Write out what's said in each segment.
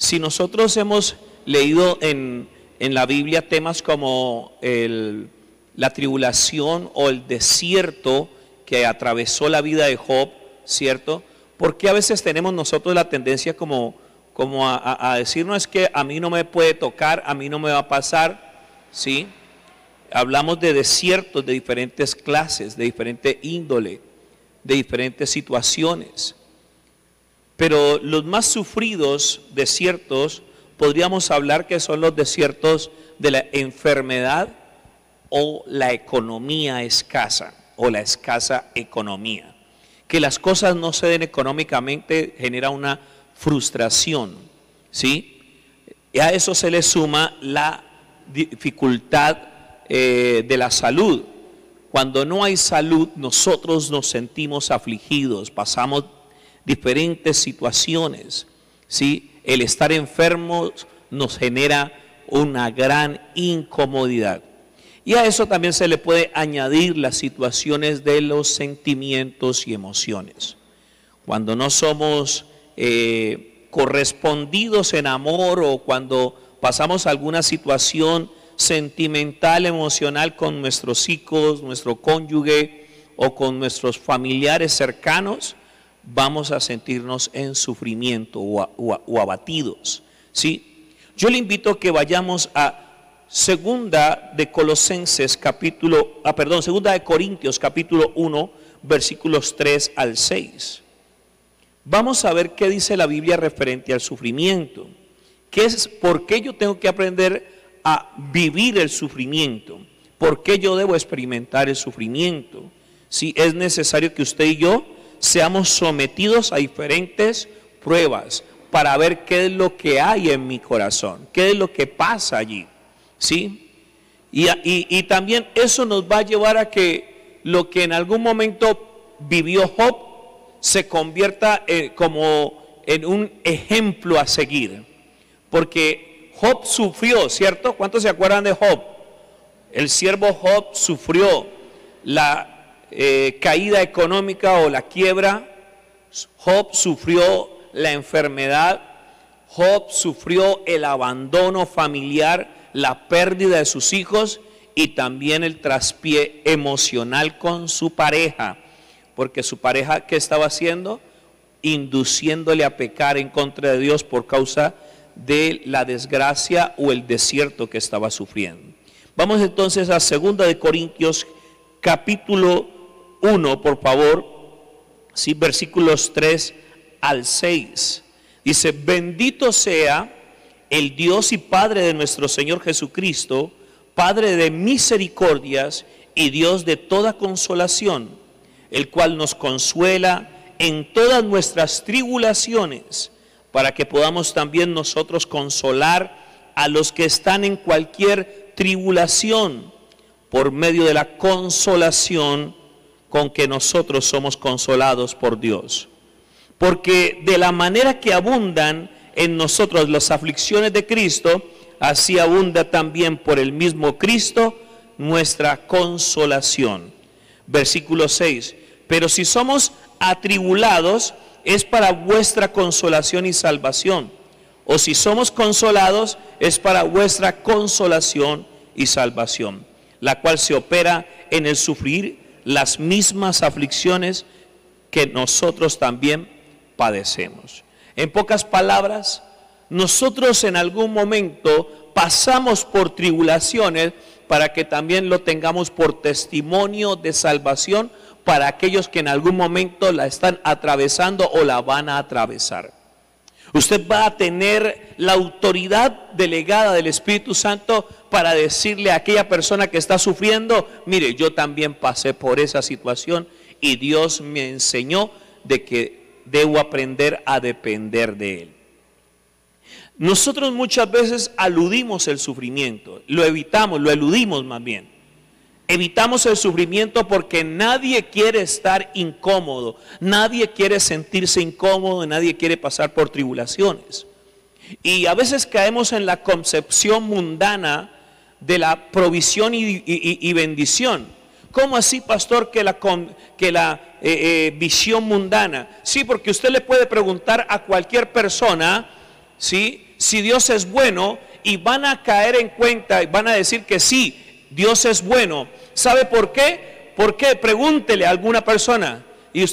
Si nosotros hemos leído en la Biblia temas como la tribulación o el desierto que atravesó la vida de Job, ¿cierto? Porque a veces tenemos nosotros la tendencia como a decir, no, es que a mí no me puede tocar, a mí no me va a pasar, ¿sí? Hablamos de desiertos de diferentes clases, de diferente índole, de diferentes situaciones. Pero los más sufridos desiertos podríamos hablar que son los desiertos de la enfermedad o la economía escasa o la escasa economía. Que las cosas no se den económicamente genera una frustración, ¿sí? Y a eso se le suma la dificultad de la salud. Cuando no hay salud, nosotros nos sentimos afligidos, pasamos diferentes situaciones, ¿sí? El estar enfermos nos genera una gran incomodidad. Y a eso también se le puede añadir las situaciones de los sentimientos y emociones. Cuando no somos correspondidos en amor, o cuando pasamos alguna situación sentimental, emocional con nuestros hijos, nuestro cónyuge o con nuestros familiares cercanos, vamos a sentirnos en sufrimiento o abatidos, ¿sí? Yo le invito a que vayamos a Segunda de Corintios capítulo 1, versículos 3 al 6. Vamos a ver qué dice la Biblia referente al sufrimiento. ¿Por qué yo tengo que aprender a vivir el sufrimiento? ¿Por qué yo debo experimentar el sufrimiento? Si es necesario que usted y yo seamos sometidos a diferentes pruebas para ver qué es lo que hay en mi corazón, qué es lo que pasa allí, ¿sí? Y también eso nos va a llevar a que lo que en algún momento vivió Job se convierta como en un ejemplo a seguir, porque Job sufrió, ¿cierto? ¿Cuántos se acuerdan de Job? El siervo Job sufrió la caída económica o la quiebra. Job sufrió la enfermedad. Job sufrió el abandono familiar, la pérdida de sus hijos y también el traspié emocional con su pareja, porque su pareja, ¿qué estaba haciendo? Induciéndole a pecar en contra de Dios por causa de la desgracia o el desierto que estaba sufriendo. Vamos entonces a 2 de Corintios capítulo 1, por favor, sí, versículos 3 al 6. Dice: bendito sea el Dios y Padre de nuestro Señor Jesucristo, Padre de misericordias y Dios de toda consolación, el cual nos consuela en todas nuestras tribulaciones, para que podamos también nosotros consolar a los que están en cualquier tribulación, por medio de la consolación con que nosotros somos consolados por Dios. Porque de la manera que abundan en nosotros las aflicciones de Cristo, así abunda también por el mismo Cristo nuestra consolación. Versículo 6. Pero si somos atribulados, es para vuestra consolación y salvación. O si somos consolados, es para vuestra consolación y salvación, la cual se opera en el sufrir las mismas aflicciones que nosotros también padecemos. En pocas palabras, nosotros en algún momento pasamos por tribulaciones para que también lo tengamos por testimonio de salvación para aquellos que en algún momento la están atravesando o la van a atravesar. Usted va a tener la autoridad delegada del Espíritu Santo para decirle a aquella persona que está sufriendo: mire, yo también pasé por esa situación y Dios me enseñó de que debo aprender a depender de Él. Nosotros muchas veces aludimos el sufrimiento, lo evitamos, lo eludimos más bien. Evitamos el sufrimiento porque nadie quiere estar incómodo, nadie quiere sentirse incómodo, nadie quiere pasar por tribulaciones. Y a veces caemos en la concepción mundana de la provisión y bendición. ¿Cómo así, pastor, que la visión mundana? Sí, porque usted le puede preguntar a cualquier persona, ¿sí?, si Dios es bueno, y van a caer en cuenta y van a decir que sí, Dios es bueno. ¿Sabe por qué? ¿Por qué? Pregúntele a alguna persona y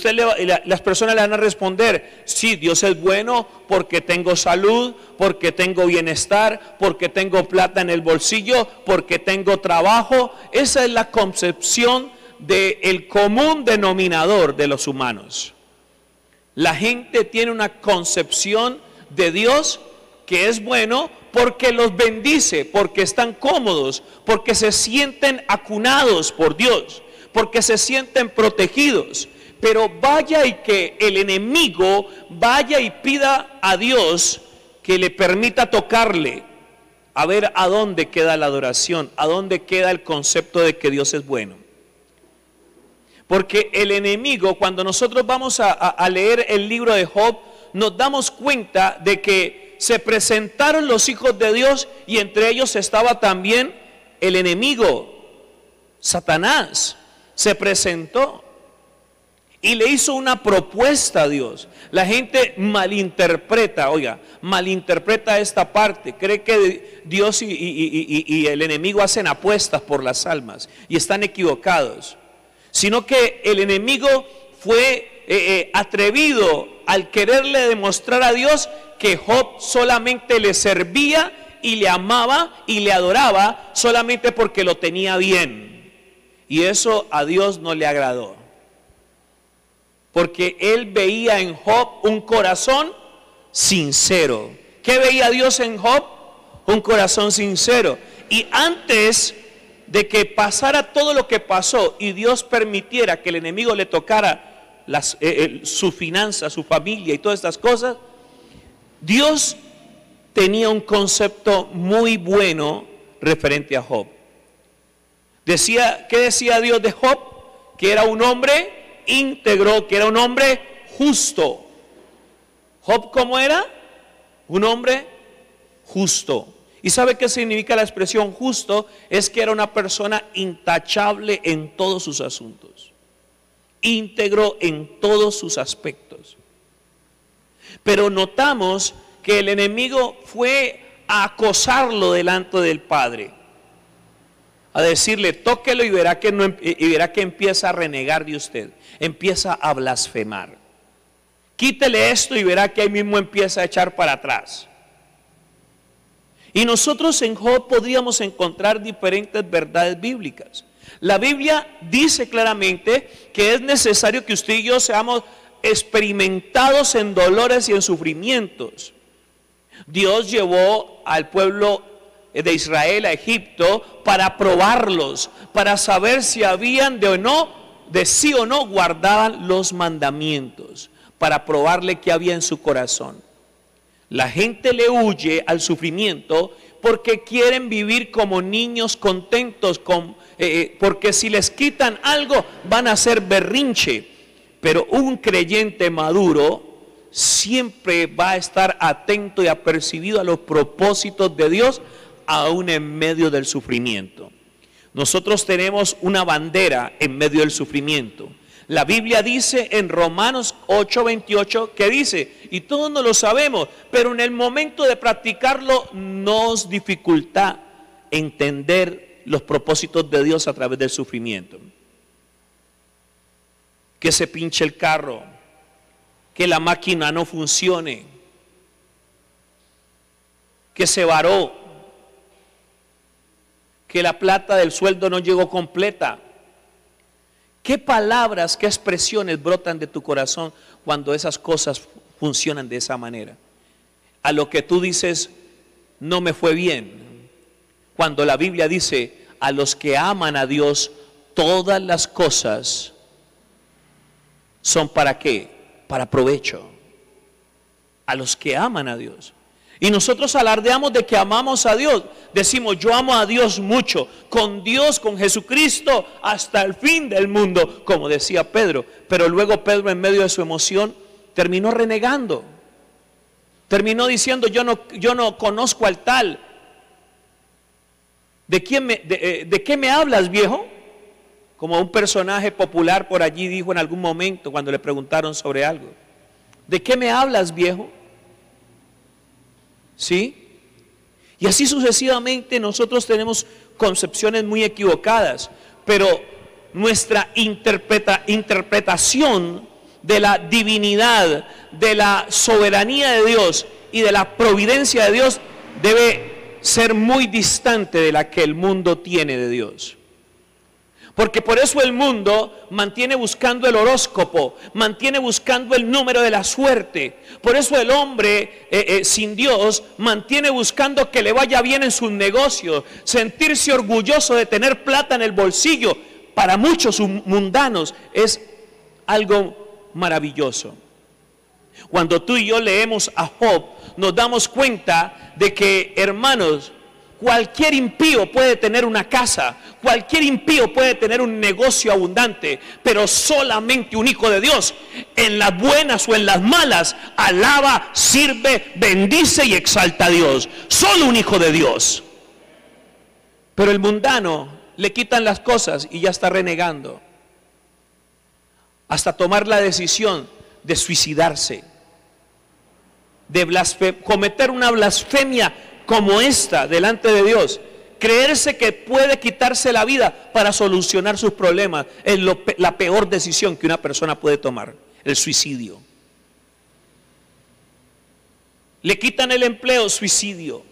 las personas le van a responder: sí, Dios es bueno porque tengo salud, porque tengo bienestar, porque tengo plata en el bolsillo, porque tengo trabajo. Esa es la concepción del común denominador de los humanos. La gente tiene una concepción de Dios que es bueno porque los bendice, porque están cómodos, porque se sienten acunados por Dios, porque se sienten protegidos. Pero vaya y que el enemigo vaya y pida a Dios que le permita tocarle, a ver a dónde queda la adoración, a dónde queda el concepto de que Dios es bueno. Porque el enemigo, cuando nosotros vamos a leer el libro de Job, nos damos cuenta de que se presentaron los hijos de Dios y entre ellos estaba también el enemigo, Satanás. Se presentó y le hizo una propuesta a Dios. La gente malinterpreta, malinterpreta esta parte. Cree que Dios y el enemigo hacen apuestas por las almas y están equivocados. Sino que el enemigo fue atrevido al quererle demostrar a Dios que Job solamente le servía y le amaba y le adoraba solamente porque lo tenía bien. Y eso a Dios no le agradó, porque él veía en Job un corazón sincero. ¿Qué veía Dios en Job? Un corazón sincero. Y antes de que pasara todo lo que pasó y Dios permitiera que el enemigo le tocara su finanza, su familia y todas estas cosas, Dios tenía un concepto muy bueno referente a Job. ¿Qué decía Dios de Job? Que era un hombre íntegro, que era un hombre justo. ¿Job cómo era? Un hombre justo. ¿Y sabe qué significa la expresión justo? Es que era una persona intachable en todos sus asuntos, íntegro en todos sus aspectos. Pero notamos que el enemigo fue a acosarlo delante del Padre, a decirle: tóquelo y verá que empieza a renegar de usted, empieza a blasfemar. Quítele esto y verá que ahí mismo empieza a echar para atrás. Y nosotros en Job podríamos encontrar diferentes verdades bíblicas. La Biblia dice claramente que es necesario que usted y yo seamos experimentados en dolores y en sufrimientos. Dios llevó al pueblo de Israel a Egipto para probarlos, para saber si habían de sí o no guardaban los mandamientos, para probarle qué había en su corazón. La gente le huye al sufrimiento porque quieren vivir como niños contentos, porque si les quitan algo van a hacer berrinche. Pero un creyente maduro siempre va a estar atento y apercibido a los propósitos de Dios, aún en medio del sufrimiento. Nosotros tenemos una bandera en medio del sufrimiento. La Biblia dice en Romanos 8:28 que dice, y todos no lo sabemos, pero en el momento de practicarlo nos dificulta entender los propósitos de Dios a través del sufrimiento. Que se pinche el carro, que la máquina no funcione, que se varó, que la plata del sueldo no llegó completa. ¿Qué palabras, qué expresiones brotan de tu corazón cuando esas cosas funcionan de esa manera? A lo que tú dices, no me fue bien. Cuando la Biblia dice, a los que aman a Dios, todas las cosas son ¿para qué? Para provecho. A los que aman a Dios. Y nosotros alardeamos de que amamos a Dios. Decimos, yo amo a Dios mucho, con Dios, con Jesucristo, hasta el fin del mundo, como decía Pedro. Pero luego Pedro, en medio de su emoción, terminó renegando. Terminó diciendo, yo no conozco al tal. ¿De qué me hablas, viejo? Como un personaje popular por allí dijo en algún momento cuando le preguntaron sobre algo. ¿De qué me hablas, viejo? ¿Sí? Y así sucesivamente nosotros tenemos concepciones muy equivocadas, pero nuestra interpretación de la divinidad, de la soberanía de Dios y de la providencia de Dios debe ser muy distante de la que el mundo tiene de Dios. Porque por eso el mundo mantiene buscando el horóscopo, mantiene buscando el número de la suerte. Por eso el hombre sin Dios mantiene buscando que le vaya bien en sus negocios, sentirse orgulloso de tener plata en el bolsillo. Para muchos mundanos es algo maravilloso. Cuando tú y yo leemos a Job, nos damos cuenta de que, hermanos, cualquier impío puede tener una casa, cualquier impío puede tener un negocio abundante, pero solamente un hijo de Dios, en las buenas o en las malas, alaba, sirve, bendice y exalta a Dios. Solo un hijo de Dios. Pero el mundano le quitan las cosas y ya está renegando, hasta tomar la decisión de suicidarse, de cometer una blasfemia como esta delante de Dios, creerse que puede quitarse la vida para solucionar sus problemas. Es la peor decisión que una persona puede tomar, el suicidio. Le quitan el empleo, suicidio.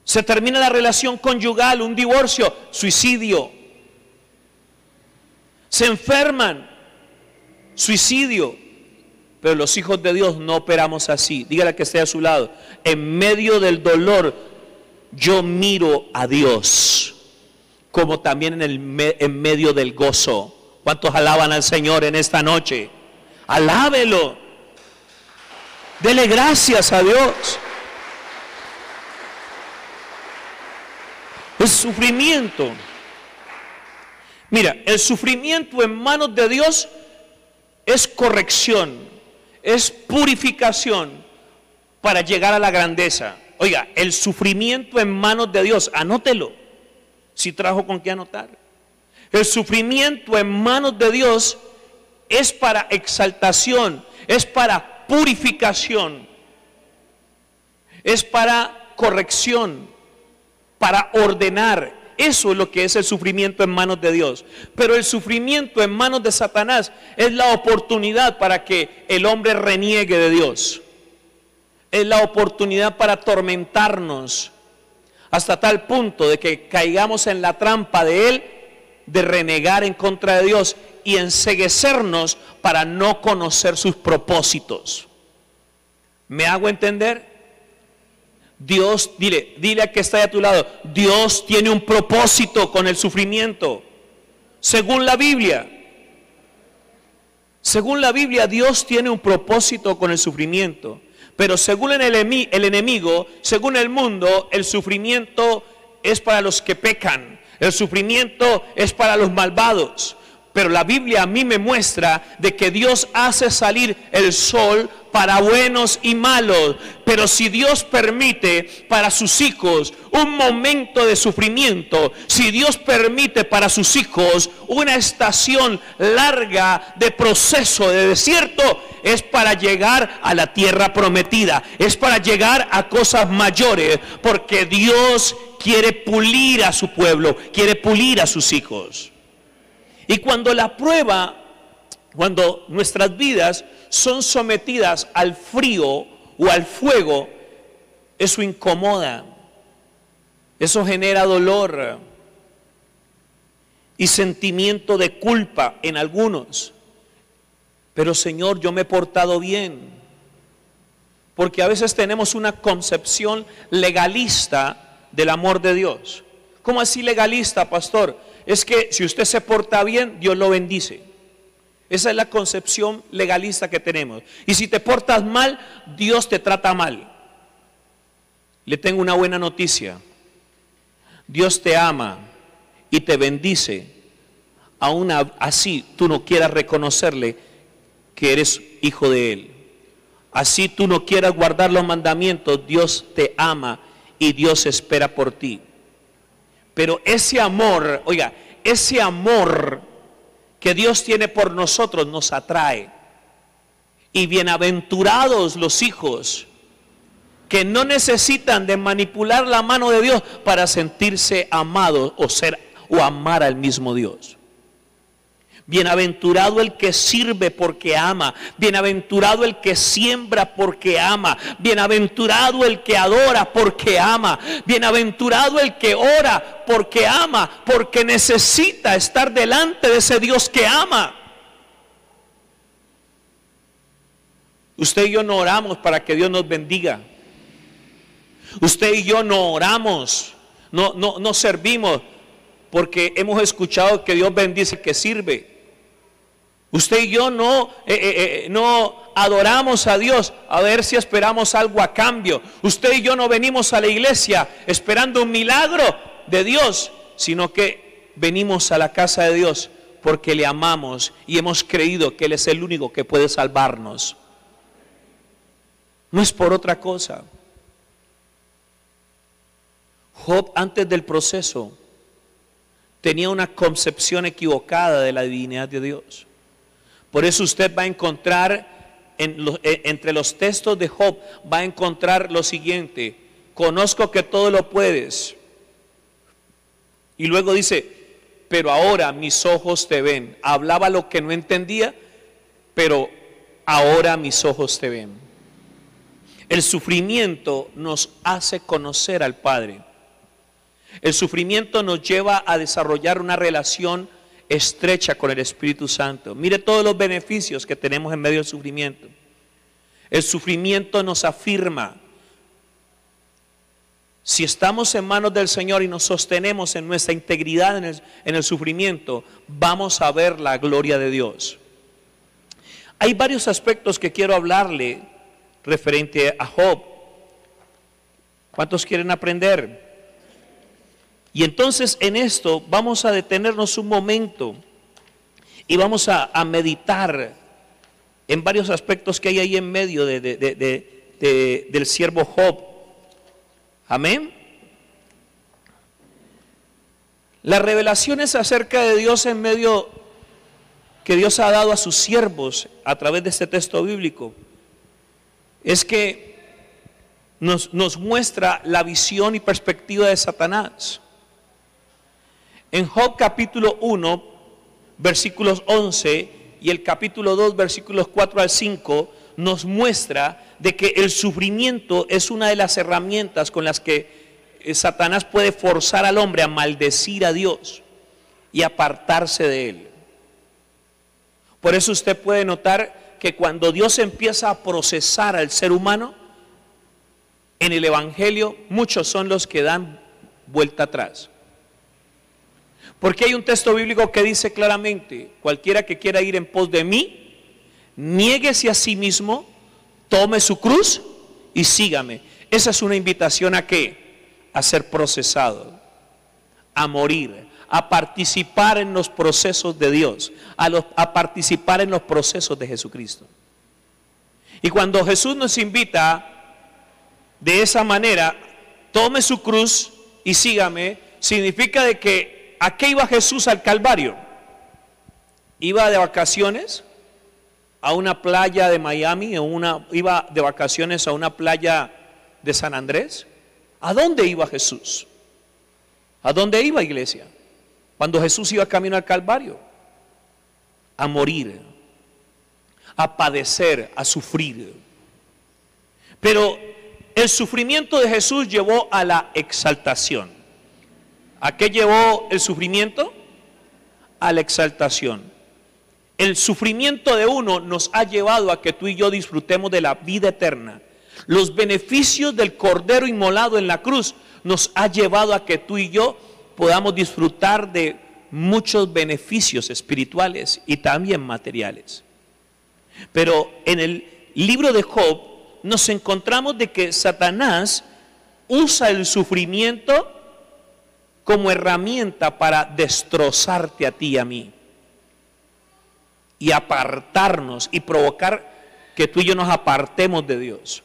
Se termina la relación conyugal, un divorcio, suicidio. Se enferman, suicidio. Pero los hijos de Dios no operamos así. Dígale que esté a su lado. En medio del dolor, yo miro a Dios, como también en medio del gozo. ¿Cuántos alaban al Señor en esta noche? Alábelo. Dele gracias a Dios. El sufrimiento. Mira, el sufrimiento en manos de Dios es corrección, es purificación para llegar a la grandeza. Oiga, el sufrimiento en manos de Dios, anótelo, si trajo con qué anotar. El sufrimiento en manos de Dios es para exaltación, es para purificación, es para corrección, para ordenar. Eso es lo que es el sufrimiento en manos de Dios. Pero el sufrimiento en manos de Satanás es la oportunidad para que el hombre reniegue de Dios. Es la oportunidad para atormentarnos hasta tal punto de que caigamos en la trampa de él, de renegar en contra de Dios y enceguecernos para no conocer sus propósitos. ¿Me hago entender? Dios, dile a que está a tu lado, Dios tiene un propósito con el sufrimiento. Según la Biblia, Dios tiene un propósito con el sufrimiento. Pero según el enemigo, según el mundo, el sufrimiento es para los que pecan. El sufrimiento es para los malvados. Pero la Biblia a mí me muestra de que Dios hace salir el sol para buenos y malos. Pero si Dios permite para sus hijos un momento de sufrimiento, si Dios permite para sus hijos una estación larga de proceso, de desierto, es para llegar a la tierra prometida, es para llegar a cosas mayores, porque Dios quiere pulir a su pueblo, quiere pulir a sus hijos. Y cuando la prueba, cuando nuestras vidas son sometidas al frío o al fuego, eso incomoda, eso genera dolor y sentimiento de culpa en algunos. Pero Señor, yo me he portado bien, porque a veces tenemos una concepción legalista del amor de Dios. ¿Cómo así legalista, pastor? Es que si usted se porta bien, Dios lo bendice. Esa es la concepción legalista que tenemos. Y si te portas mal, Dios te trata mal. Le tengo una buena noticia. Dios te ama y te bendice. Aún así tú no quieras reconocerle que eres hijo de Él. Así tú no quieras guardar los mandamientos, Dios te ama y Dios espera por ti. Pero ese amor, oiga, ese amor que Dios tiene por nosotros nos atrae. Y bienaventurados los hijos que no necesitan de manipular la mano de Dios para sentirse amados o amar al mismo Dios. Bienaventurado el que sirve porque ama, bienaventurado el que siembra porque ama, bienaventurado el que adora porque ama, bienaventurado el que ora porque ama, porque necesita estar delante de ese Dios que ama. Usted y yo no oramos para que Dios nos bendiga. Usted y yo no oramos, no servimos porque hemos escuchado que Dios bendice al que sirve. Usted y yo no adoramos a Dios a ver si esperamos algo a cambio. Usted y yo no venimos a la iglesia esperando un milagro de Dios, sino que venimos a la casa de Dios porque le amamos y hemos creído que Él es el único que puede salvarnos. No es por otra cosa. Job, antes del proceso, tenía una concepción equivocada de la divinidad de Dios. Por eso usted va a encontrar entre los textos de Job, va a encontrar lo siguiente: conozco que todo lo puedes. Y luego dice, pero ahora mis ojos te ven. Hablaba lo que no entendía, pero ahora mis ojos te ven. El sufrimiento nos hace conocer al Padre. El sufrimiento nos lleva a desarrollar una relación estrecha con el Espíritu Santo. Mire todos los beneficios que tenemos en medio del sufrimiento. El sufrimiento nos afirma. Si estamos en manos del Señor y nos sostenemos en nuestra integridad en el sufrimiento, vamos a ver la gloria de Dios. Hay varios aspectos que quiero hablarle referente a Job. ¿Cuántos quieren aprender? Y entonces en esto vamos a detenernos un momento y vamos a meditar en varios aspectos que hay ahí en medio del siervo Job. Amén. Las revelaciones acerca de Dios en medio que Dios ha dado a sus siervos a través de este texto bíblico es que nos muestra la visión y perspectiva de Satanás. En Job capítulo 1, versículos 11 y el capítulo 2, versículos 4 al 5, nos muestra de que el sufrimiento es una de las herramientas con las que Satanás puede forzar al hombre a maldecir a Dios y apartarse de Él. Por eso usted puede notar que cuando Dios empieza a procesar al ser humano, en el Evangelio muchos son los que dan vuelta atrás. Porque hay un texto bíblico que dice claramente: cualquiera que quiera ir en pos de mí, niéguese a sí mismo, tome su cruz y sígame. Esa es una invitación ¿a qué? A ser procesado, a morir, a participar en los procesos de Dios, a participar en los procesos de Jesucristo. Y cuando Jesús nos invita de esa manera, tome su cruz y sígame, significa de que ¿a qué iba Jesús al Calvario? ¿Iba de vacaciones a una playa de Miami? ¿Iba de vacaciones a una playa de San Andrés? ¿A dónde iba Jesús? ¿A dónde iba, iglesia? Cuando Jesús iba camino al Calvario, a morir, a padecer, a sufrir. Pero el sufrimiento de Jesús llevó a la exaltación. ¿A qué llevó el sufrimiento? A la exaltación. El sufrimiento de uno nos ha llevado a que tú y yo disfrutemos de la vida eterna. Los beneficios del Cordero inmolado en la cruz nos ha llevado a que tú y yo podamos disfrutar de muchos beneficios espirituales y también materiales. Pero en el libro de Job nos encontramos de que Satanás usa el sufrimiento como herramienta para destrozarte a ti y a mí y apartarnos y provocar que tú y yo nos apartemos de Dios.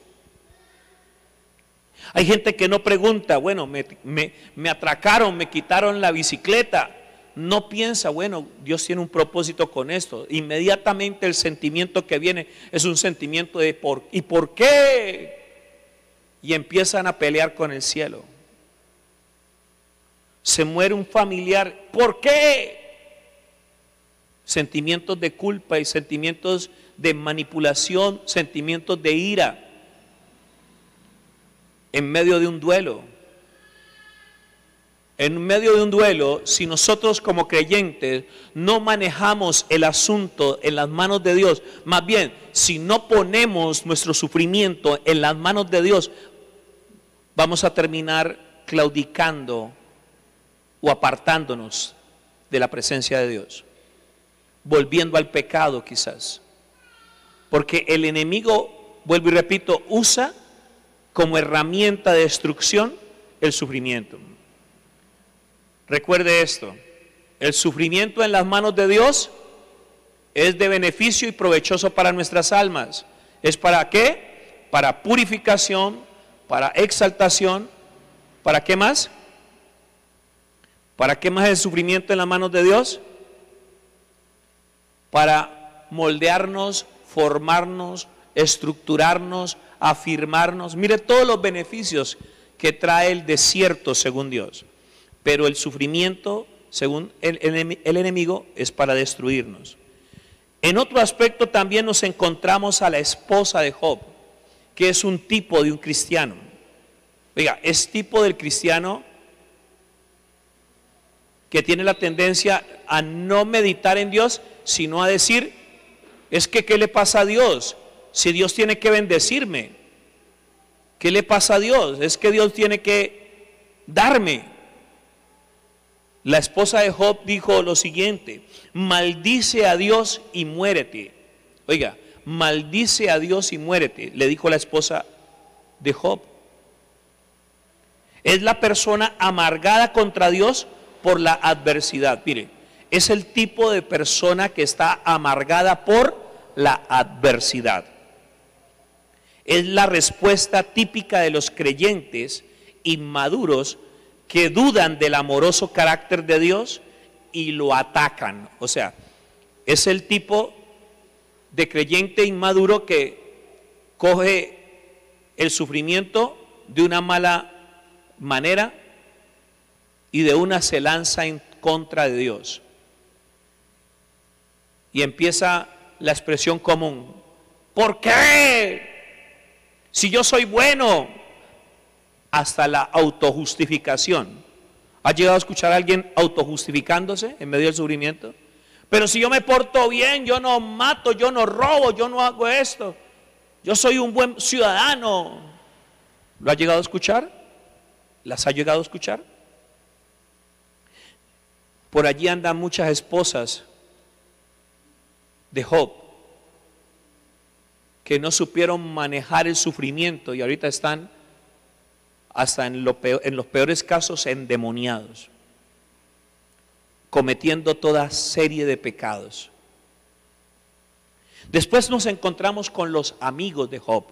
Hay gente que no pregunta, bueno, me atracaron, me quitaron la bicicleta. No piensa, bueno, Dios tiene un propósito con esto. Inmediatamente el sentimiento que viene es un sentimiento de ¿y por qué? y empiezan a pelear con el cielo. Se muere un familiar. ¿Por qué? Sentimientos de culpa y sentimientos de manipulación, sentimientos de ira en medio de un duelo. En medio de un duelo, si nosotros como creyentes no manejamos el asunto en las manos de Dios, más bien, si no ponemos nuestro sufrimiento en las manos de Dios, vamos a terminar claudicando o apartándonos de la presencia de Dios, volviendo al pecado quizás. Porque el enemigo, vuelvo y repito, usa como herramienta de destrucción el sufrimiento. Recuerde esto, el sufrimiento en las manos de Dios es de beneficio y provechoso para nuestras almas. ¿Es para qué? Para purificación, para exaltación, ¿para qué más? ¿Para qué más el sufrimiento en las manos de Dios? Para moldearnos, formarnos, estructurarnos, afirmarnos. Mire todos los beneficios que trae el desierto según Dios. Pero el sufrimiento, según el enemigo, es para destruirnos. En otro aspecto también nos encontramos a la esposa de Job, que es un tipo de un cristiano. Oiga, es tipo del cristiano que tiene la tendencia a no meditar en Dios, sino a decir, es que ¿qué le pasa a Dios? Si Dios tiene que bendecirme, ¿qué le pasa a Dios? Es que Dios tiene que darme. La esposa de Job dijo lo siguiente: maldice a Dios y muérete. Oiga, maldice a Dios y muérete, le dijo la esposa de Job. Es la persona amargada contra Dios por la adversidad. Mire, es el tipo de persona que está amargada por la adversidad. Es la respuesta típica de los creyentes inmaduros que dudan del amoroso carácter de Dios y lo atacan. O sea, es el tipo de creyente inmaduro que coge el sufrimiento de una mala manera y de una se lanza en contra de Dios. Y empieza la expresión común: ¿por qué? Si yo soy bueno. Hasta la autojustificación. ¿Ha llegado a escuchar a alguien autojustificándose en medio del sufrimiento? Pero si yo me porto bien, yo no mato, yo no robo, yo no hago esto, yo soy un buen ciudadano. ¿Lo ha llegado a escuchar? ¿Las ha llegado a escuchar? Por allí andan muchas esposas de Job que no supieron manejar el sufrimiento y ahorita están hasta en los peores casos endemoniados, cometiendo toda serie de pecados. Después nos encontramos con los amigos de Job.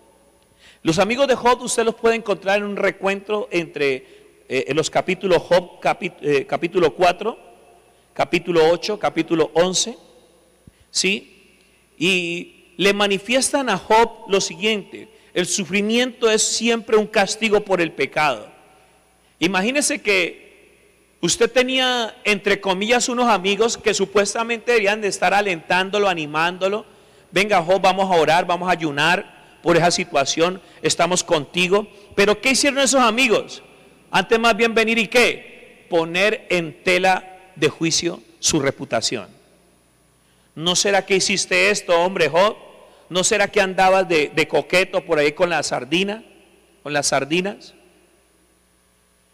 Los amigos de Job usted los puede encontrar en un recuento entre los capítulos Job, capítulo 4, capítulo 8, capítulo 11, ¿sí? Y le manifiestan a Job lo siguiente: el sufrimiento es siempre un castigo por el pecado. Imagínese que usted tenía, entre comillas, unos amigos que supuestamente deberían de estar alentándolo, animándolo. Venga, Job, vamos a orar, vamos a ayunar por esa situación, estamos contigo. Pero ¿qué hicieron esos amigos? Antes más bien venir y ¿qué? Poner en tela de juicio su reputación. ¿No será que hiciste esto, hombre Job? ¿No será que andabas de coqueto por ahí con la sardina, con las sardinas?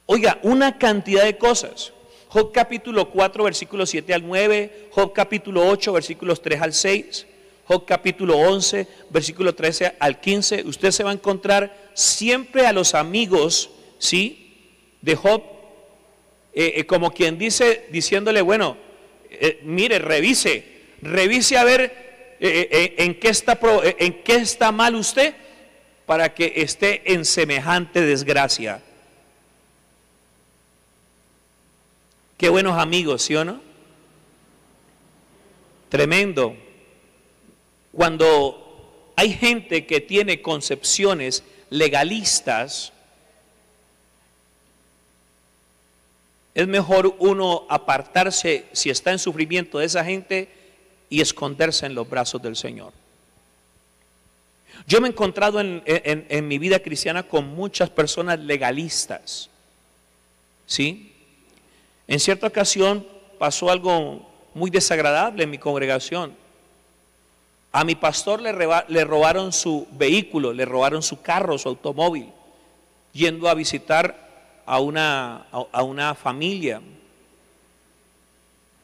Oiga, una cantidad de cosas. Job capítulo 4, versículos 7 al 9, Job capítulo 8, versículos 3 al 6, Job capítulo 11, versículo 13 al 15. Usted se va a encontrar siempre a los amigos, ¿sí?, de Job, como quien dice, diciéndole, bueno, mire, revise a ver ¿en qué está mal usted para que esté en semejante desgracia? Qué buenos amigos, ¿sí o no? Tremendo. Cuando hay gente que tiene concepciones legalistas, es mejor uno apartarse, si está en sufrimiento, de esa gente y esconderse en los brazos del Señor. Yo me he encontrado en mi vida cristiana con muchas personas legalistas, ¿sí? En cierta ocasión pasó algo muy desagradable en mi congregación. A mi pastor le robaron su vehículo, le robaron su carro, su automóvil, yendo a visitar a una familia.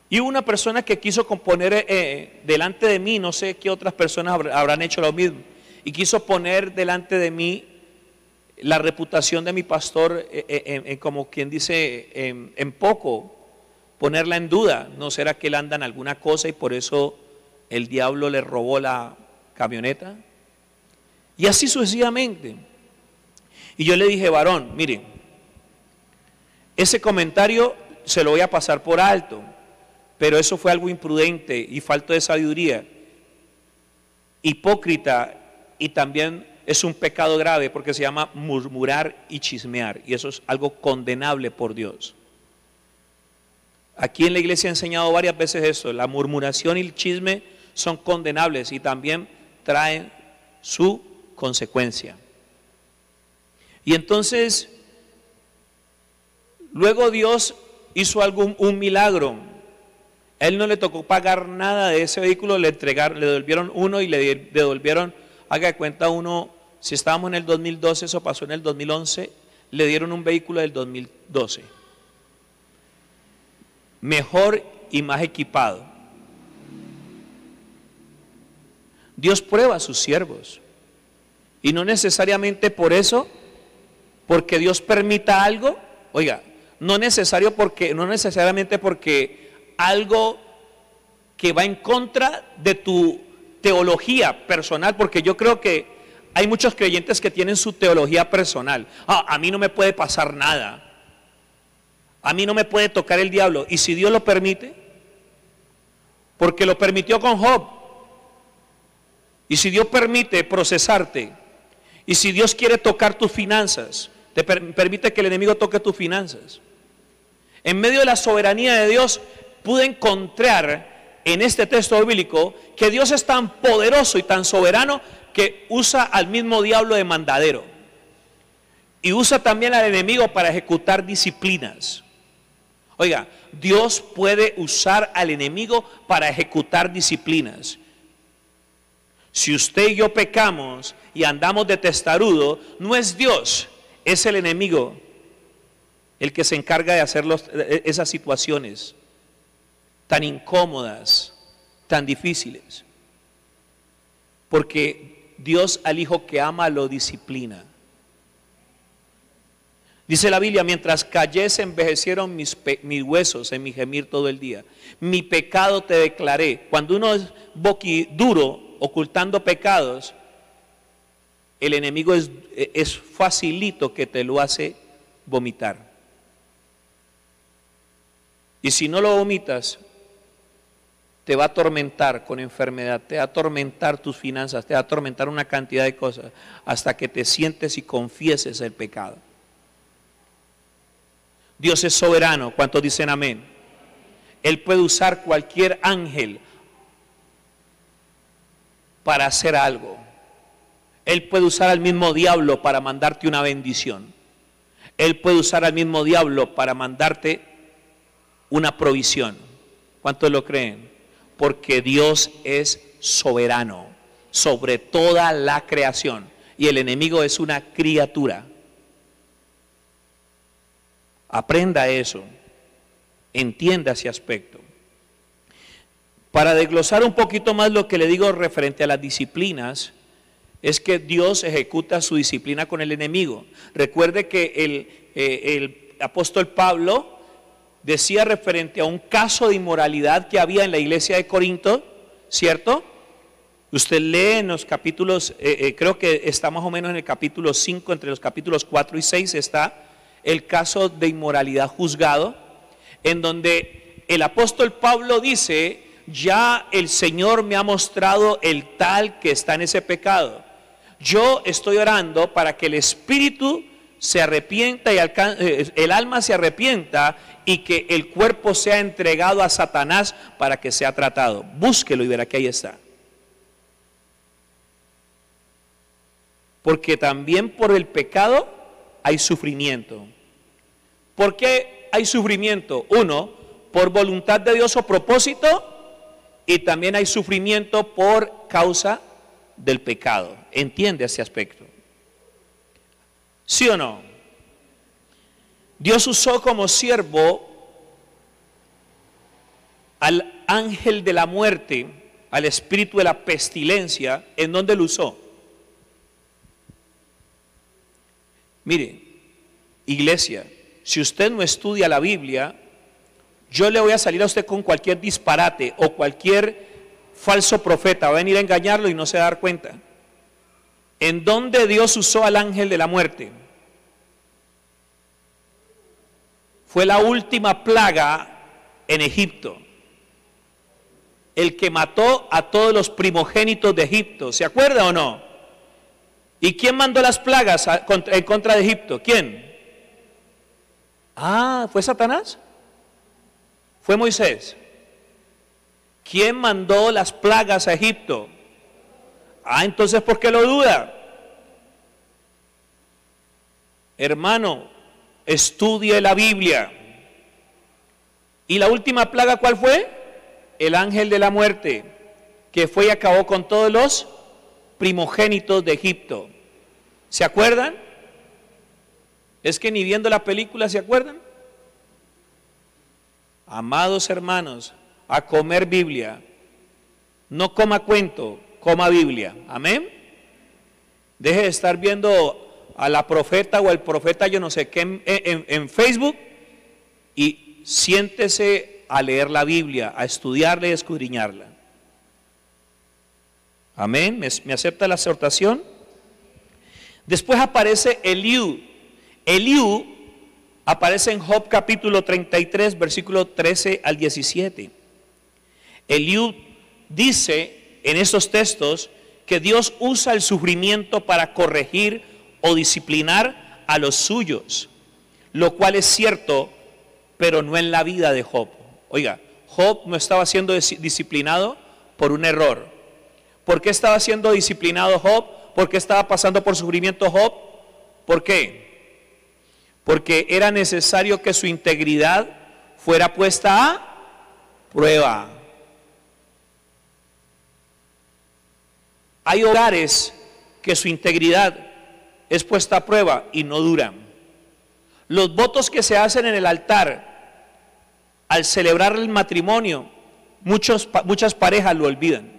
Y una persona que quiso poner delante de mí, no sé qué otras personas habrán hecho lo mismo, y quiso poner delante de mí la reputación de mi pastor, como quien dice, en poco, ponerla en duda. ¿No será que él anda en alguna cosa y por eso el diablo le robó la camioneta? Y así sucesivamente. Y yo le dije: varón, mire, ese comentario se lo voy a pasar por alto, pero eso fue algo imprudente y falto de sabiduría, hipócrita, y también es un pecado grave porque se llama murmurar y chismear, y eso es algo condenable por Dios. Aquí en la iglesia he enseñado varias veces eso: la murmuración y el chisme son condenables y también traen su consecuencia. Y entonces, luego Dios hizo un milagro. A él no le tocó pagar nada de ese vehículo, le devolvieron uno y le devolvieron, haga de cuenta uno, si estábamos en el 2012, eso pasó en el 2011, le dieron un vehículo del 2012. Mejor y más equipado. Dios prueba a sus siervos. Y no necesariamente por eso, porque Dios permita algo, oiga, no necesariamente porque algo que va en contra de tu teología personal, porque yo creo que hay muchos creyentes que tienen su teología personal. A mí no me puede pasar nada, a mí no me puede tocar el diablo. Y si Dios lo permite, porque lo permitió con Job, y si Dios permite procesarte, y si Dios quiere tocar tus finanzas, te permite que el enemigo toque tus finanzas. En medio de la soberanía de Dios, pude encontrar en este texto bíblico que Dios es tan poderoso y tan soberano que usa al mismo diablo de mandadero, y usa también al enemigo para ejecutar disciplinas. Oiga, Dios puede usar al enemigo para ejecutar disciplinas. Si usted y yo pecamos y andamos de testarudo, no es Dios, es el enemigo el que se encarga de hacer esas situaciones tan incómodas, tan difíciles. Porque Dios al hijo que ama lo disciplina. Dice la Biblia: mientras callé se envejecieron mis huesos en mi gemir todo el día. Mi pecado te declaré. Cuando uno es boquiduro, ocultando pecados, el enemigo es facilito que te lo hace vomitar. Y si no lo vomitas, te va a atormentar con enfermedad, te va a atormentar tus finanzas, te va a atormentar una cantidad de cosas, hasta que te sientes y confieses el pecado. Dios es soberano. ¿Cuántos dicen amén? Él puede usar cualquier ángel para hacer algo. Él puede usar al mismo diablo para mandarte una bendición. Él puede usar al mismo diablo para mandarte una provisión. ¿Cuántos lo creen? Porque Dios es soberano sobre toda la creación y el enemigo es una criatura. Aprenda eso, entienda ese aspecto. Para desglosar un poquito más lo que le digo referente a las disciplinas, es que Dios ejecuta su disciplina con el enemigo. Recuerde que el apóstol Pablo decía referente a un caso de inmoralidad que había en la iglesia de Corinto, ¿cierto? Usted lee en los capítulos, creo que está más o menos en el capítulo 5, entre los capítulos 4 y 6 está el caso de inmoralidad juzgado, en donde el apóstol Pablo dice: ya el Señor me ha mostrado el tal que está en ese pecado. Yo estoy orando para que el espíritu se arrepienta y el alma se arrepienta y que el cuerpo sea entregado a Satanás para que sea tratado. Búsquelo y verá que ahí está. Porque también por el pecado hay sufrimiento. ¿Por qué hay sufrimiento? Uno, por voluntad de Dios o propósito, y también hay sufrimiento por causa del pecado. ¿Entiende ese aspecto? ¿Sí o no? Dios usó como siervo al ángel de la muerte, al espíritu de la pestilencia. ¿En dónde lo usó? Mire, iglesia, si usted no estudia la Biblia, yo le voy a salir a usted con cualquier disparate o cualquier falso profeta, va a venir a engañarlo y no se va a dar cuenta. ¿En dónde Dios usó al ángel de la muerte? Fue la última plaga en Egipto. El que mató a todos los primogénitos de Egipto. ¿Se acuerda o no? ¿Y quién mandó las plagas en contra de Egipto? ¿Quién? Ah, ¿fue Satanás? ¿Fue Moisés? ¿Quién mandó las plagas a Egipto? Ah, entonces ¿por qué lo duda? Hermano, estudie la Biblia. ¿Y la última plaga cuál fue? El ángel de la muerte, que fue y acabó con todos los primogénitos de Egipto. ¿Se acuerdan? Es que ni viendo la película se acuerdan. Amados hermanos, a comer Biblia. No coma cuento, coma Biblia. Amén. Deje de estar viendo a la profeta o al profeta yo no sé qué en Facebook y siéntese a leer la Biblia, a estudiarla y a escudriñarla. Amén. ¿Me acepta la exhortación? Después aparece Eliú. Eliú aparece en Job capítulo 33, versículo 13 al 17. Eliú dice en esos textos que Dios usa el sufrimiento para corregir o disciplinar a los suyos, lo cual es cierto, pero no en la vida de Job. Oiga, Job no estaba siendo disciplinado por un error. ¿Por qué estaba siendo disciplinado Job? ¿Por qué estaba pasando por sufrimiento Job? ¿Por qué? Porque era necesario que su integridad fuera puesta a prueba. Hay hogares que su integridad es puesta a prueba y no duran. Los votos que se hacen en el altar al celebrar el matrimonio, muchas parejas lo olvidan.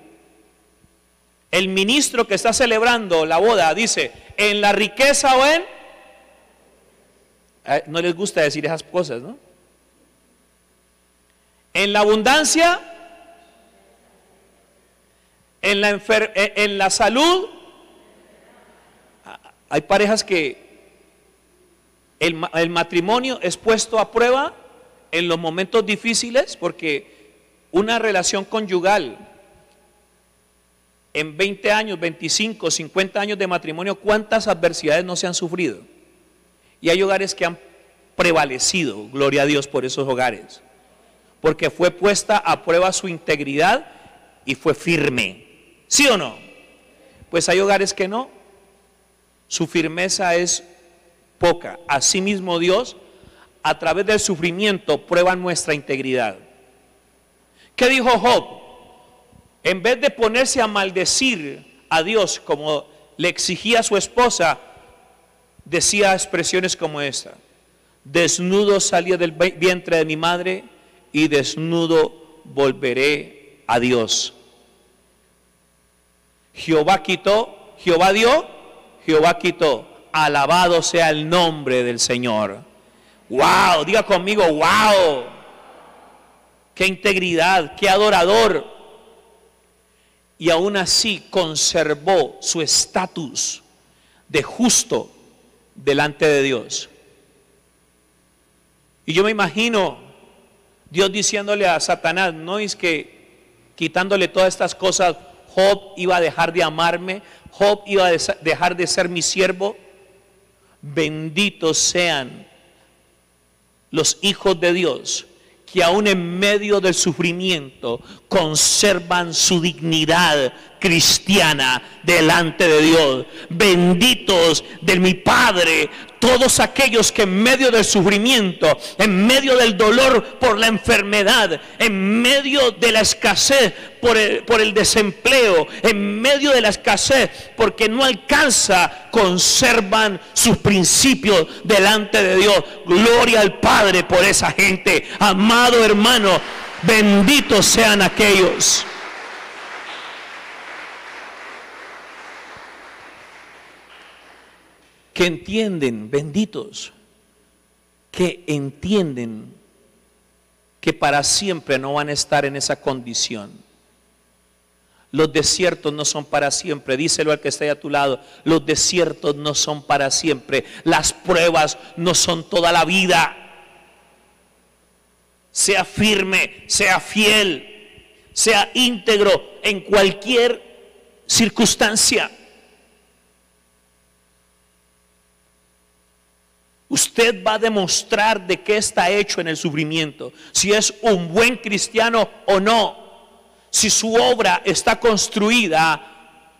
El ministro que está celebrando la boda dice, en la riqueza o en... No les gusta decir esas cosas, ¿no? En la abundancia, en la salud. Hay parejas que el matrimonio es puesto a prueba en los momentos difíciles, porque una relación conyugal en 20 años, 25, 50 años de matrimonio, ¿cuántas adversidades no se han sufrido? Y hay hogares que han prevalecido, gloria a Dios por esos hogares, porque fue puesta a prueba su integridad y fue firme. ¿Sí o no? Pues hay hogares que no, su firmeza es poca. Asimismo Dios, a través del sufrimiento, prueba nuestra integridad. ¿Qué dijo Job? En vez de ponerse a maldecir a Dios como le exigía a su esposa, decía expresiones como esta: desnudo salí del vientre de mi madre y desnudo volveré a Dios. Jehová quitó, Jehová dio, Jehová quitó. Alabado sea el nombre del Señor. Wow, diga conmigo, wow. Qué integridad, qué adorador. Y aún así conservó su estatus de justo delante de Dios. Y yo me imagino Dios diciéndole a Satanás, no es que quitándole todas estas cosas Job iba a dejar de amarme, Job iba a dejar de ser mi siervo. Benditos sean los hijos de Dios que aún en medio del sufrimiento conservan su dignidad cristiana delante de Dios. Benditos de mi Padre todos aquellos que en medio del sufrimiento, en medio del dolor por la enfermedad, en medio de la escasez por el desempleo, en medio de la escasez porque no alcanza, conservan sus principios delante de Dios. Gloria al Padre por esa gente. Amado hermano, benditos sean aquellos. Que entienden, benditos, que entienden que para siempre no van a estar en esa condición. Los desiertos no son para siempre. Díselo al que está ahí a tu lado. Los desiertos no son para siempre. Las pruebas no son toda la vida. Sea firme, sea fiel, sea íntegro en cualquier circunstancia. Usted va a demostrar de qué está hecho en el sufrimiento, si es un buen cristiano o no, si su obra está construida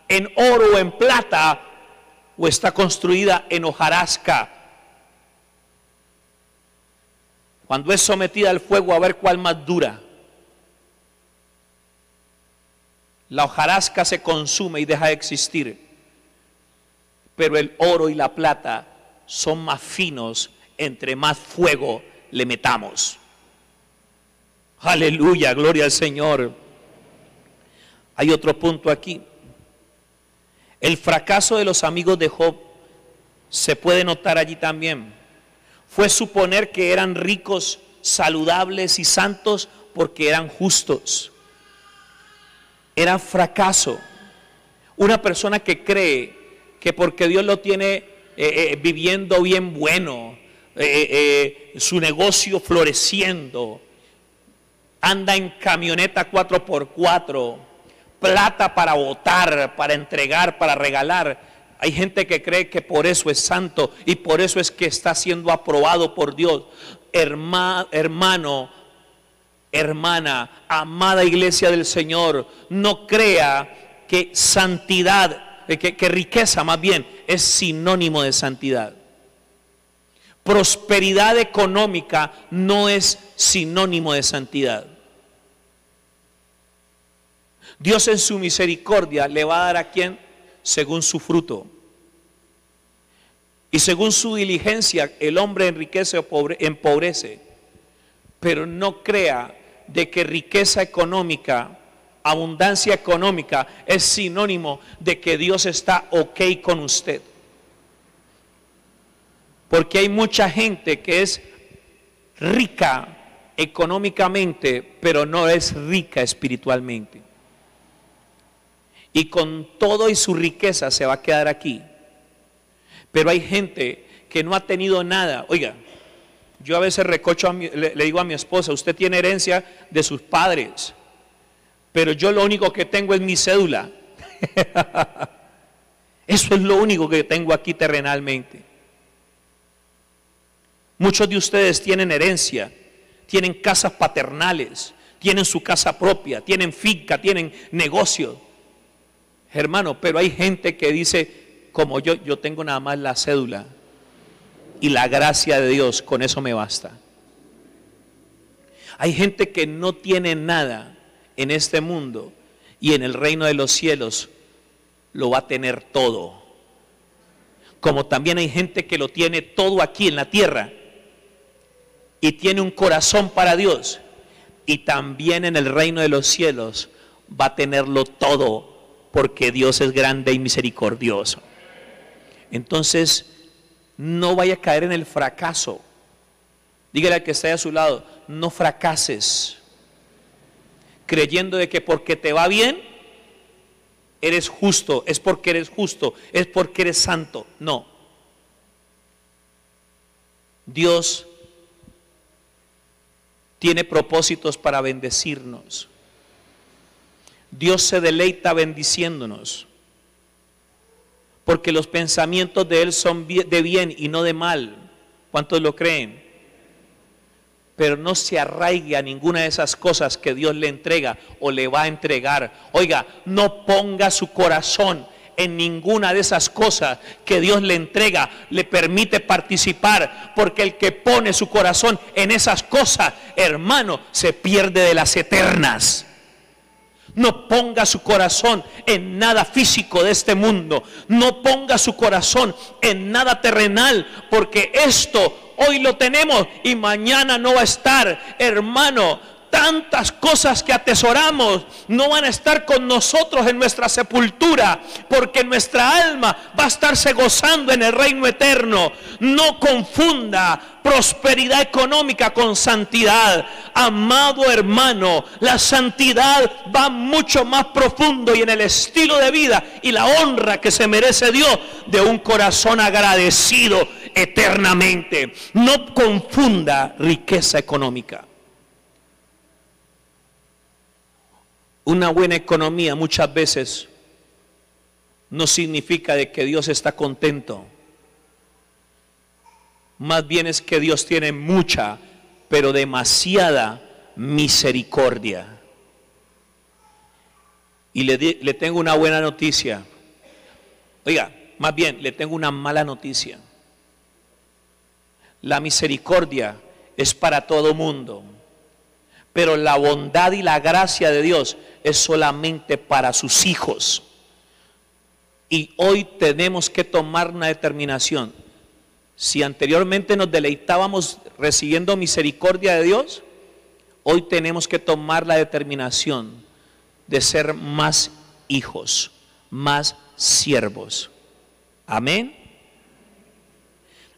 en oro o en plata o está construida en hojarasca. Cuando es sometida al fuego, a ver cuál más dura. La hojarasca se consume y deja de existir, pero el oro y la plata son más finos entre más fuego le metamos. Aleluya, gloria al Señor. Hay otro punto aquí. El fracaso de los amigos de Job se puede notar allí también. Fue suponer que eran ricos, saludables y santos porque eran justos. Era fracaso. Una persona que cree que porque Dios lo tiene viviendo bien bueno, su negocio floreciendo, anda en camioneta 4x4, plata para botar, para entregar, para regalar. Hay gente que cree que por eso es santo y por eso es que está siendo aprobado por Dios. Hermano, hermana, amada iglesia del Señor, no crea que santidad, que riqueza más bien es sinónimo de santidad. Prosperidad económica no es sinónimo de santidad. Dios en su misericordia le va a dar a quien según su fruto. Y según su diligencia el hombre enriquece o empobrece. Pero no crea de que riqueza económica, abundancia económica es sinónimo de que Dios está ok con usted. Porque hay mucha gente que es rica económicamente, pero no es rica espiritualmente. Y con todo y su riqueza se va a quedar aquí. Pero hay gente que no ha tenido nada. Oiga, yo a veces recocho, le digo a mi esposa, usted tiene herencia de sus padres, pero yo lo único que tengo es mi cédula. Eso es lo único que tengo aquí terrenalmente. Muchos de ustedes tienen herencia, tienen casas paternales, tienen su casa propia, tienen finca, tienen negocio. Hermano, pero hay gente que dice, como yo tengo nada más la cédula y la gracia de Dios, con eso me basta. Hay gente que no tiene nada en este mundo y en el reino de los cielos lo va a tener todo. Como también hay gente que lo tiene todo aquí en la tierra y tiene un corazón para Dios, y también en el reino de los cielos va a tenerlo todo, porque Dios es grande y misericordioso. Entonces no vaya a caer en el fracaso. Dígale al que está a su lado, no fracases creyendo de que porque te va bien eres justo, es porque eres justo, es porque eres santo. No. Dios tiene propósitos para bendecirnos. Dios se deleita bendiciéndonos, porque los pensamientos de Él son de bien y no de mal. ¿Cuántos lo creen? Pero no se arraigue a ninguna de esas cosas que Dios le entrega o le va a entregar. Oiga, no ponga su corazón en ninguna de esas cosas que Dios le entrega, le permite participar, porque el que pone su corazón en esas cosas, hermano, se pierde de las eternas. No ponga su corazón en nada físico de este mundo, no ponga su corazón en nada terrenal, porque esto hoy lo tenemos y mañana no va a estar, hermano. Tantas cosas que atesoramos no van a estar con nosotros en nuestra sepultura, porque nuestra alma va a estarse gozando en el reino eterno. No confunda prosperidad económica con santidad. Amado hermano, la santidad va mucho más profundo y en el estilo de vida y la honra que se merece Dios de un corazón agradecido eternamente. No confunda riqueza económica. Una buena economía muchas veces no significa de que Dios está contento. Más bien es que Dios tiene mucha, pero demasiada misericordia. Y le tengo una buena noticia. Oiga, más bien le tengo una mala noticia. La misericordia es para todo mundo, pero la bondad y la gracia de Dios es solamente para sus hijos. Y hoy tenemos que tomar una determinación. Si anteriormente nos deleitábamos recibiendo misericordia de Dios, hoy tenemos que tomar la determinación de ser más hijos, más siervos. Amén.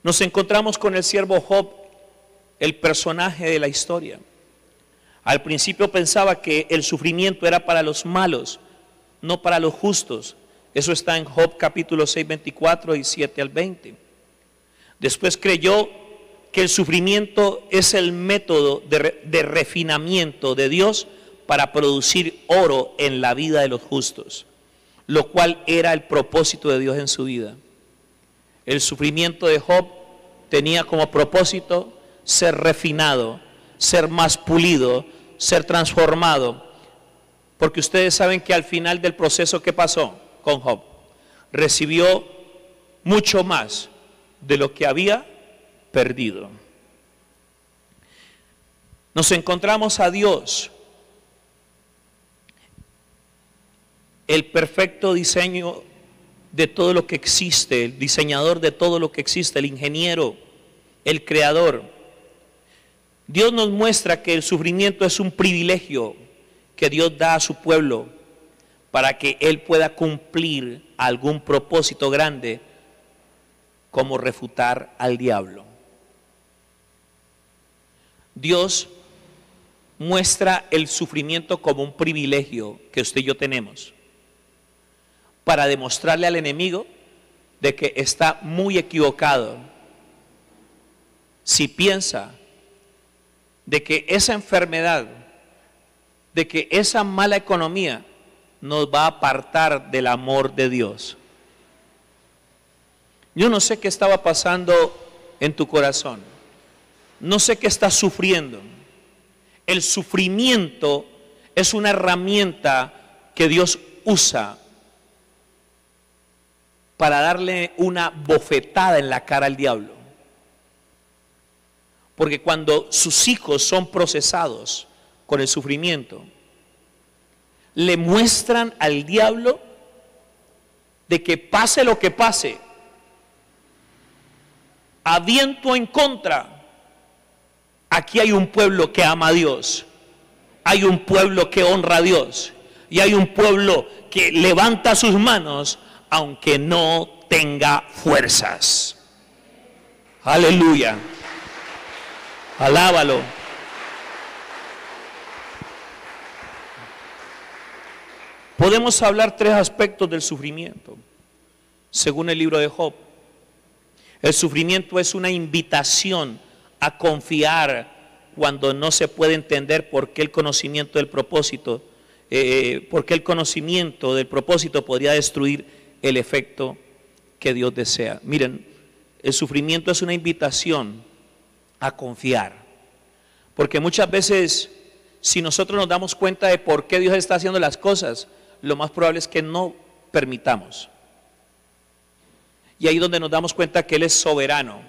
Nos encontramos con el siervo Job, el personaje de la historia. Al principio pensaba que el sufrimiento era para los malos, no para los justos. Eso está en Job capítulo 6, 24 y 7 al 20. Después creyó que el sufrimiento es el método de refinamiento de Dios para producir oro en la vida de los justos, lo cual era el propósito de Dios en su vida. El sufrimiento de Job tenía como propósito ser refinado, ser más pulido, ser transformado, porque ustedes saben que al final del proceso, ¿qué pasó con Job? Recibió mucho más de lo que había perdido. Nos encontramos a Dios, el perfecto diseño de todo lo que existe, el diseñador de todo lo que existe, el ingeniero, el creador. Dios nos muestra que el sufrimiento es un privilegio que Dios da a su pueblo para que Él pueda cumplir algún propósito grande, como refutar al diablo. Dios muestra el sufrimiento como un privilegio que usted y yo tenemos para demostrarle al enemigo de que está muy equivocado si piensa de que esa enfermedad, de que esa mala economía nos va a apartar del amor de Dios. Yo no sé qué estaba pasando en tu corazón, no sé qué estás sufriendo. El sufrimiento es una herramienta que Dios usa para darle una bofetada en la cara al diablo. Porque cuando sus hijos son procesados con el sufrimiento, le muestran al diablo de que pase lo que pase, a viento en contra, aquí hay un pueblo que ama a Dios, hay un pueblo que honra a Dios y hay un pueblo que levanta sus manos aunque no tenga fuerzas. Aleluya. Alábalo. Podemos hablar tres aspectos del sufrimiento, según el libro de Job. El sufrimiento es una invitación a confiar cuando no se puede entender por qué el conocimiento del propósito porque el conocimiento del propósito podría destruir el efecto que Dios desea. Miren, el sufrimiento es una invitación a confiar, porque muchas veces, si nosotros nos damos cuenta de por qué Dios está haciendo las cosas, lo más probable es que no permitamos. Y ahí donde nos damos cuenta que Él es soberano.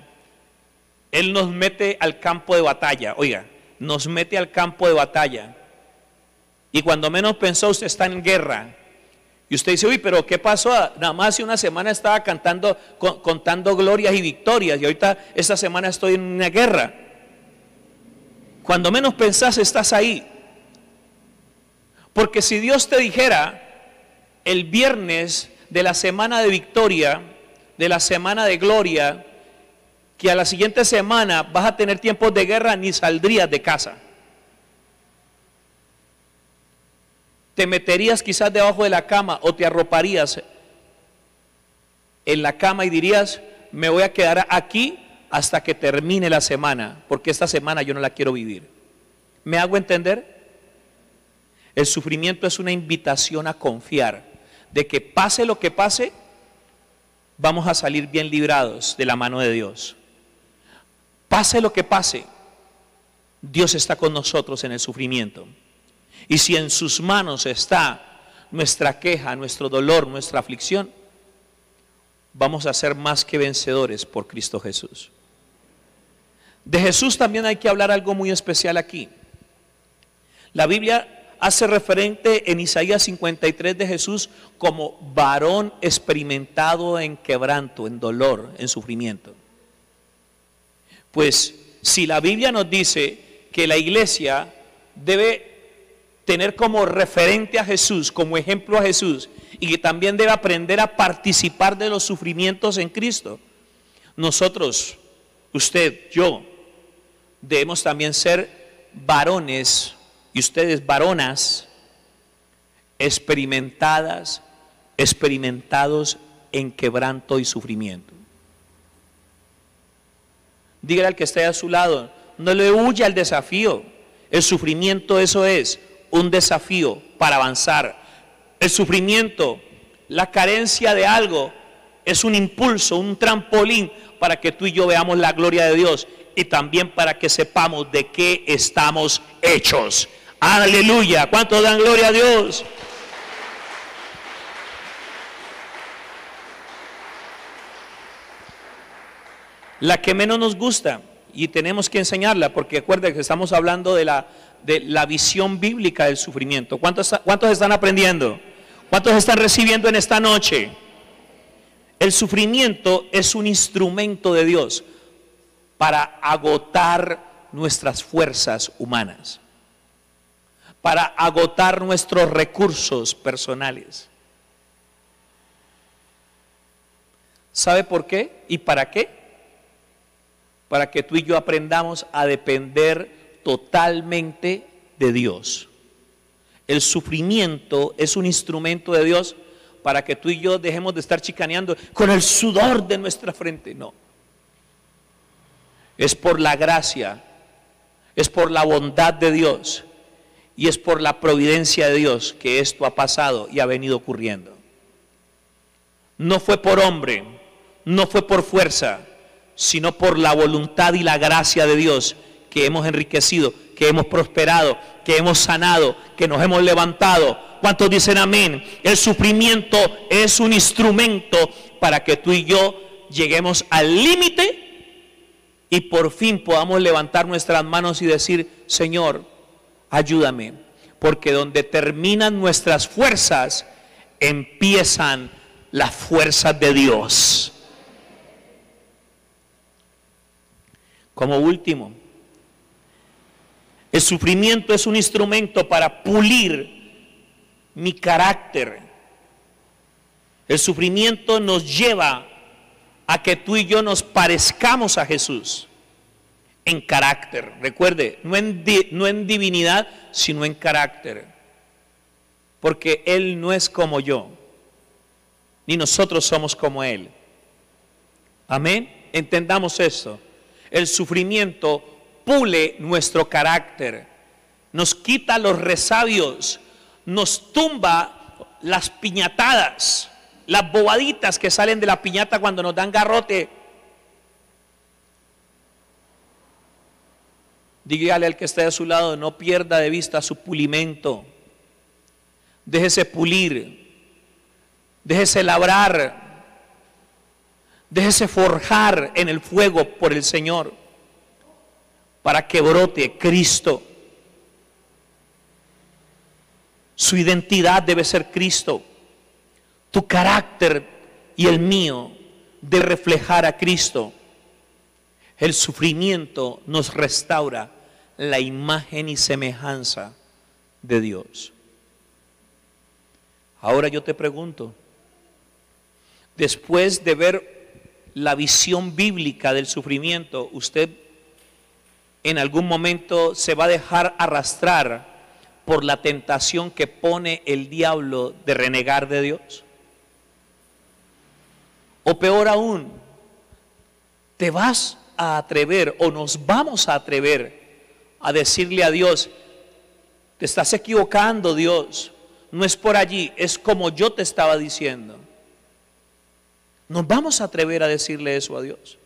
Él nos mete al campo de batalla, oiga, nos mete al campo de batalla. Y cuando menos pensó, usted está en guerra. Y usted dice, uy, pero ¿qué pasó? Nada más hace una semana estaba contando glorias y victorias, y ahorita esta semana estoy en una guerra. Cuando menos pensás, estás ahí. Porque si Dios te dijera el viernes de la semana de victoria, de la semana de gloria, que a la siguiente semana vas a tener tiempos de guerra, ni saldrías de casa. Te meterías quizás debajo de la cama o te arroparías en la cama y dirías, me voy a quedar aquí hasta que termine la semana, porque esta semana yo no la quiero vivir. ¿Me hago entender? El sufrimiento es una invitación a confiar de que pase lo que pase, vamos a salir bien librados de la mano de Dios. Pase lo que pase, Dios está con nosotros en el sufrimiento. Y si en sus manos está nuestra queja, nuestro dolor, nuestra aflicción, vamos a ser más que vencedores por Cristo Jesús. De Jesús también hay que hablar algo muy especial aquí. La Biblia hace referente en Isaías 53 de Jesús como varón experimentado en quebranto, en dolor, en sufrimiento. Pues si la Biblia nos dice que la iglesia debe tener como referente a Jesús, como ejemplo a Jesús, y que también debe aprender a participar de los sufrimientos en Cristo, nosotros, usted, yo, debemos también ser varones, y ustedes varonas, experimentados en quebranto y sufrimiento. Dígale al que esté a su lado, no le huya al desafío. El sufrimiento, eso es un desafío para avanzar. El sufrimiento, la carencia de algo, es un impulso, un trampolín para que tú y yo veamos la gloria de Dios y también para que sepamos de qué estamos hechos. Aleluya. ¿Cuántos dan gloria a Dios? La que menos nos gusta, y tenemos que enseñarla, porque acuérdense que estamos hablando de la visión bíblica del sufrimiento. ¿Cuántos están aprendiendo? ¿Cuántos están recibiendo en esta noche? El sufrimiento es un instrumento de Dios para agotar nuestras fuerzas humanas, para agotar nuestros recursos personales. ¿Sabe por qué y para qué? Para que tú y yo aprendamos a depender totalmente de Dios. El sufrimiento es un instrumento de Dios para que tú y yo dejemos de estar chicaneando con el sudor de nuestra frente. No. Es por la gracia, es por la bondad de Dios y es por la providencia de Dios que esto ha pasado y ha venido ocurriendo. No fue por hombre, no fue por fuerza, sino por la voluntad y la gracia de Dios que hemos enriquecido, que hemos prosperado, que hemos sanado, que nos hemos levantado. ¿Cuántos dicen amén? El sufrimiento es un instrumento para que tú y yo lleguemos al límite y por fin podamos levantar nuestras manos y decir, Señor, ayúdame, porque donde terminan nuestras fuerzas, empiezan las fuerzas de Dios. Como último, el sufrimiento es un instrumento para pulir mi carácter. El sufrimiento nos lleva a que tú y yo nos parezcamos a Jesús en carácter. Recuerde, no en divinidad, sino en carácter. Porque Él no es como yo, ni nosotros somos como Él. Amén. Entendamos esto. El sufrimiento pule nuestro carácter, nos quita los resabios, nos tumba las piñatadas, las bobaditas que salen de la piñata cuando nos dan garrote. Dígale al que esté a su lado, no pierda de vista su pulimento. Déjese pulir, déjese labrar, déjese forjar en el fuego por el Señor, para que brote Cristo. Su identidad debe ser Cristo. Tu carácter y el mío debe reflejar a Cristo. El sufrimiento nos restaura la imagen y semejanza de Dios. Ahora yo te pregunto, después de ver la visión bíblica del sufrimiento, ¿usted en algún momento se va a dejar arrastrar por la tentación que pone el diablo de renegar de Dios? O peor aún, ¿te vas a atrever o nos vamos a atrever a decirle a Dios, te estás equivocando, Dios, no es por allí, es como yo te estaba diciendo? ¿Nos vamos a atrever a decirle eso a Dios?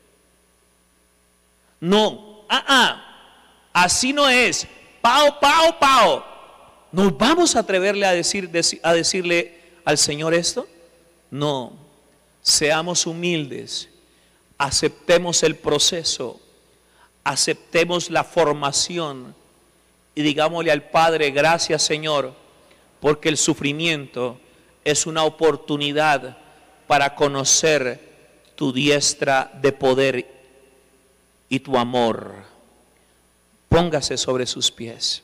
No, así no es, pao. ¿Nos vamos a atreverle a decirle al Señor esto? No, seamos humildes, aceptemos el proceso, aceptemos la formación y digámosle al Padre, gracias Señor, porque el sufrimiento es una oportunidad para conocer tu diestra de poder y tu amor. Póngase sobre sus pies.